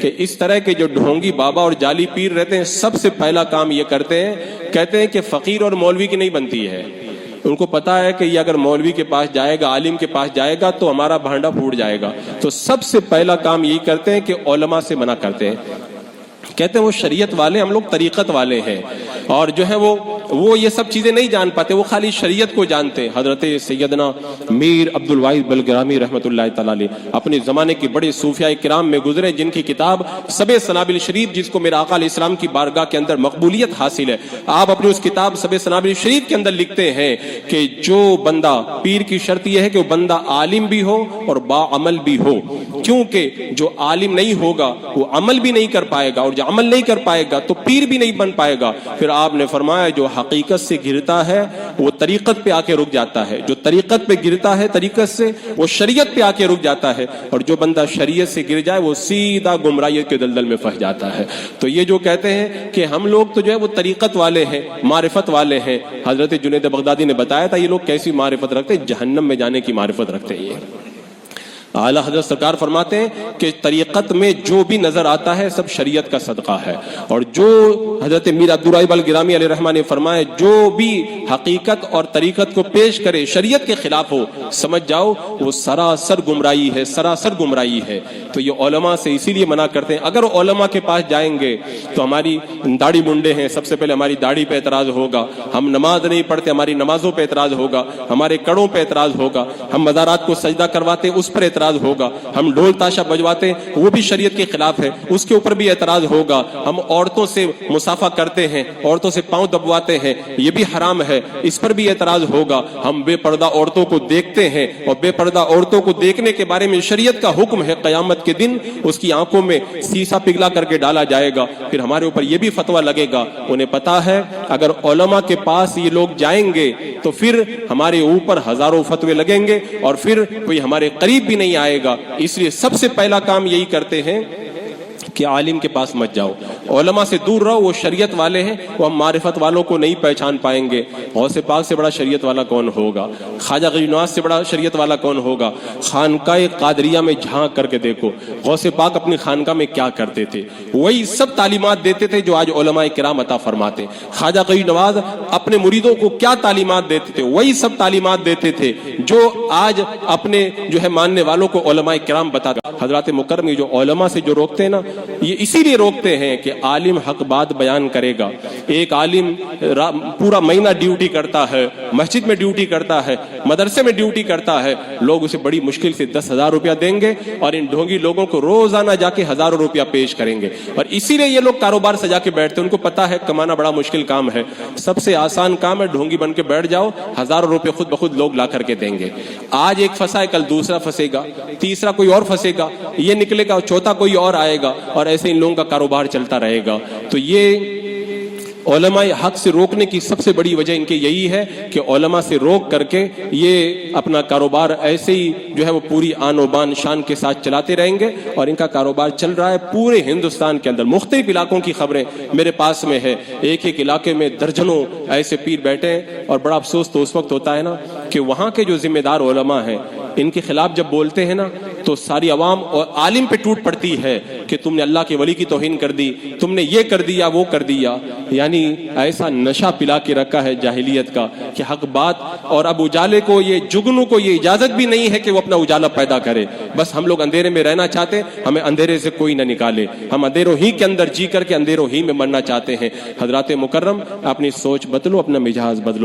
کہ اس طرح کے جو ڈھونگی بابا اور جعلی پیر رہتے ہیں سب سے پہلا کام یہ کرتے ہیں، کہتے ہیں کہ فقیر اور مولوی کی نہیں بنتی ہے۔ ان کو پتا ہے کہ یہ اگر مولوی کے پاس جائے گا، عالم کے پاس جائے گا تو ہمارا بھانڈا پھوٹ جائے گا، تو سب سے پہلا کام یہی کرتے ہیں کہ علماء سے منع کرتے ہیں۔ کہتے ہیں وہ شریعت والے، ہم لوگ طریقت والے ہیں، اور جو ہے وہ یہ سب چیزیں نہیں جان پاتے، وہ خالی شریعت کو جانتے ہیں۔ حضرت سیدنا میر عبد الواحد بلگرامی رحمۃ اللہ تعالی علیہ اپنے زمانے کے بڑے صوفیاء کرام میں گزرے، جن کی کتاب سب سنابل شریف، جس کو میرے آقا علیہ السلام کی بارگاہ کے اندر مقبولیت حاصل ہے، آپ اپنی اس کتاب سب سنابل شریف کے اندر لکھتے ہیں کہ جو بندہ، پیر کی شرط یہ ہے کہ وہ بندہ عالم بھی ہو اور باعمل بھی ہو، کیونکہ جو عالم نہیں ہوگا وہ عمل بھی نہیں کر پائے گا، اور جو عمل نہیں کر پائے گا تو پیر بھی نہیں بن پائے گا۔ پھر آپ نے فرمایا جو حقیقت سے گرتا ہے وہ طریقت پہ آ کے رک جاتا ہے، جو طریقت پہ گرتا ہے طریقت سے وہ شریعت پہ آ کے رک جاتا ہے، اور جو بندہ شریعت سے گر جائے وہ سیدھا گمراہیت کے دلدل میں پھنس جاتا ہے۔ تو یہ جو کہتے ہیں کہ ہم لوگ تو جو ہے وہ طریقت والے ہیں، معرفت والے ہیں، حضرت جنید بغدادی نے بتایا تھا یہ لوگ کیسی معرفت رکھتے ہیں، جہنم میں جانے کی معرفت رکھتے ہیں۔ اعلیٰ حضرت سرکار فرماتے ہیں کہ طریقت میں جو بھی نظر آتا ہے سب شریعت کا صدقہ ہے، اور جو حضرت میر عبد الواحد الگرامی علیہ رحمہ نے فرمایا جو بھی حقیقت اور طریقت کو پیش کرے شریعت کے خلاف ہو، سمجھ جاؤ وہ سراسر گمراہی ہے، سراسر گمراہی ہے۔ تو یہ علماء سے اسی لیے منع کرتے ہیں، اگر علماء کے پاس جائیں گے تو ہماری داڑھی منڈے ہیں، سب سے پہلے ہماری داڑھی پہ اعتراض ہوگا، ہم نماز نہیں پڑھتے ہماری نمازوں پہ اعتراض ہوگا، ہمارے کڑوں پہ اعتراض ہوگا، ہم مزارات کو سجدہ کرواتے اس پر اعتراض ہوگا، ہم ڈھول تاشا بجواتے وہ بھی شریعت کے خلاف ہے، اس کے اوپر بھی اعتراض ہوگا، ہم عورتوں سے مصافحہ کرتے ہیں، عورتوں سے پاؤں دبواتے ہیں، یہ بھی حرام ہے، اس پر بھی اعتراض ہوگا، ہم بے پردہ عورتوں کو دیکھتے ہیں اور بے پردہ عورتوں کو دیکھنے کے بارے میں شریعت کا حکم ہے، قیامت کے دن اس کی آنکھوں میں سیسا پگھلا کر کے ڈالا جائے گا، پھر ہمارے اوپر یہ بھی فتویٰ لگے گا۔ انہیں پتا ہے اگر علماء کے پاس یہ لوگ جائیں گے تو پھر ہمارے اوپر ہزاروں فتوے لگیں گے اور پھر کوئی ہمارے قریب بھی نہیں آئے گا، اس لیے سب سے پہلا کام یہی کرتے ہیں کہ عالم کے پاس مت جاؤ، علماء سے دور رہو، وہ شریعت والے ہیں، وہ ہم معرفت والوں کو نہیں پہچان پائیں گے۔ غوث پاک سے بڑا شریعت والا کون ہوگا؟ خواجہ غریب نواز سے بڑا شریعت والا کون ہوگا؟ خانقاہ قادریہ میں جھانک کر کے دیکھو غوث پاک اپنی خانقاہ میں کیا کرتے تھے، وہی سب تعلیمات دیتے تھے جو آج علماء کرام عطا فرماتے۔ خواجہ غریب نواز اپنے مریدوں کو کیا تعلیمات دیتے تھے، وہی سب تعلیمات دیتے تھے جو آج اپنے جو ہے ماننے والوں کو علماء کرام بتا گا۔ حضرات مکرم یہ جو علماء سے جو روکتے ہیں نا، یہ اسی لیے روکتے ہیں کہ عالم حق بات بیان کرے گا۔ ایک عالم پورا مہینہ ڈیوٹی کرتا ہے، مسجد میں ڈیوٹی کرتا ہے، مدرسے میں ڈیوٹی کرتا ہے، لوگ اسے بڑی مشکل سے 10,000 روپیہ دیں گے اور ان ڈھونگی لوگوں کو روزانہ جا کے ہزاروں روپیہ پیش کریں گے، اور اسی لیے یہ لوگ کاروبار سجا کے بیٹھتے ہیں۔ ان کو پتا ہے کمانا بڑا مشکل کام ہے، سب سے آسان کام ہے ڈھونگی بن کے بیٹھ جاؤ، ہزاروں روپے خود بخود لوگ لا کر کے دیں گے۔ آج ایک پھنسا ہے کل دوسرا پھنسے گا، تیسرا کوئی اور پھنسے گا، یہ نکلے گا، چوتھا کوئی اور آئے گا، اور ایسے ان لوگوں کا کاروبار چلتا رہے گا۔ تو یہ علماء حق سے روکنے کی سب سے بڑی وجہ ان کی یہی ہے کہ علماء سے روک کر کے یہ اپنا کاروبار ایسے ہی جو ہے وہ پوری آن و بان شان کے ساتھ چلاتے رہیں گے، اور ان کا کاروبار چل رہا ہے پورے ہندوستان کے اندر۔ مختلف علاقوں کی خبریں میرے پاس میں ہے، ایک ایک علاقے میں درجنوں ایسے پیر بیٹھے ہیں، اور بڑا افسوس تو اس وقت ہوتا ہے نا کہ وہاں کے جو ذمہ دار علماء ہیں ان کے خلاف جب بولتے ہیں نا تو ساری عوام اور عالم پہ ٹوٹ پڑتی ہے کہ تم نے اللہ کے ولی کی توہین کر دی، تم نے یہ کر دیا وہ کر دیا۔ یعنی ایسا نشہ پلا کے رکھا ہے جاہلیت کا کہ حق بات، اور اب اجالے کو، یہ جگنو کو یہ اجازت بھی نہیں ہے کہ وہ اپنا اجالا پیدا کرے۔ بس ہم لوگ اندھیرے میں رہنا چاہتے ہیں، ہمیں اندھیرے سے کوئی نہ نکالے، ہم اندھیروں ہی کے اندر جی کر کے اندھیروں ہی میں مرنا چاہتے ہیں۔ حضرات مکرم اپنی سوچ بدلو، اپنا مزاج بدلو۔